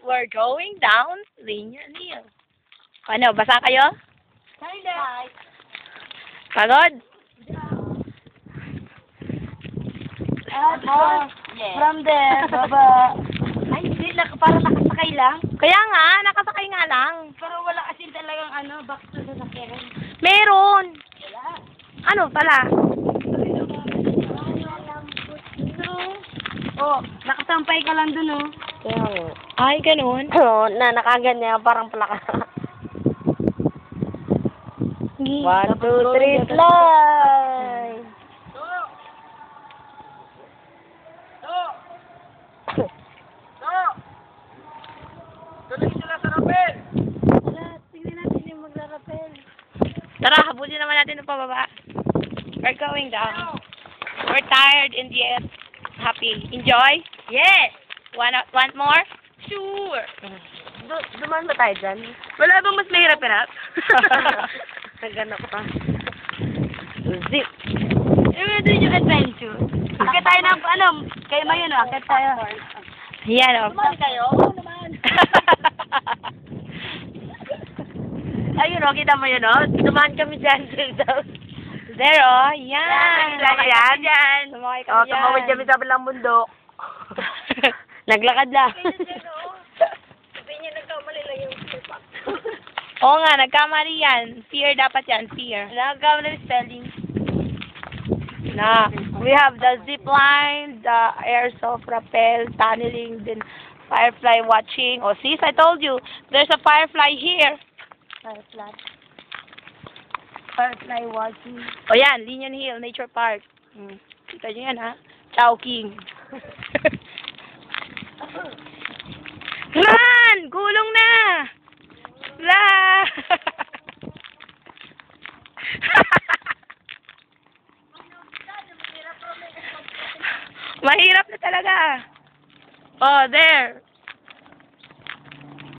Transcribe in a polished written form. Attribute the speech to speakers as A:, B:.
A: we're going down Linear Hill. Ano, basa kayo?
B: Hi.
A: Pagod?
B: Yes. From there, baba. Ay, hindi. Parang nakasakay lang.
A: Kaya nga, nakasakay nga lang.
B: Pero wala kasi talagang back to sa sakyan.
A: Meron.
B: Wala.
A: Ano pala?
B: Oh, nakasampay ka lang dun, oh.
A: Ay, ganun.
B: Oo, nakaganyan, parang plaka. 1, 2, 3, slide! Tingnan natin yung magra-rappel.
A: Tara, habulin naman natin ng pababa. We're going down. We're tired and yet happy. Enjoy? Yes! Want more? Sure!
B: Duman ba tayo dyan?
A: Wala bang mas mahirap-hirap?
B: Naghanap pa. Zip!
A: Yung doon yung adventure.
B: Akit tayo ng, kayo mayon, akit tayo.
A: Yan, o.
B: Duman kayo? Naman.
A: Ayun, o. Kita mo yun, o.
B: Dumaan kami dyan.
A: There, o. Yan.
B: Sumakay kami
A: dyan. Sumakay kami
B: Oh,
A: dyan.
B: tumawid kami sa bilang bundok. Naglakad lang.
A: Oo nga, nagkamali yan. Fear dapat yan, fear.
B: Nagkamali spelling.
A: Na, we have the zip line, the airsoft rappel, tunneling, then firefly watching. Oh, sis, I told you, there's a firefly here.
B: Firefly watching.
A: Oh, yan, Linear Hill Nature Park. Kita nyo yan, ha? Chowking. Run! Gulong na! La! Mahirap na talaga. Oh, there.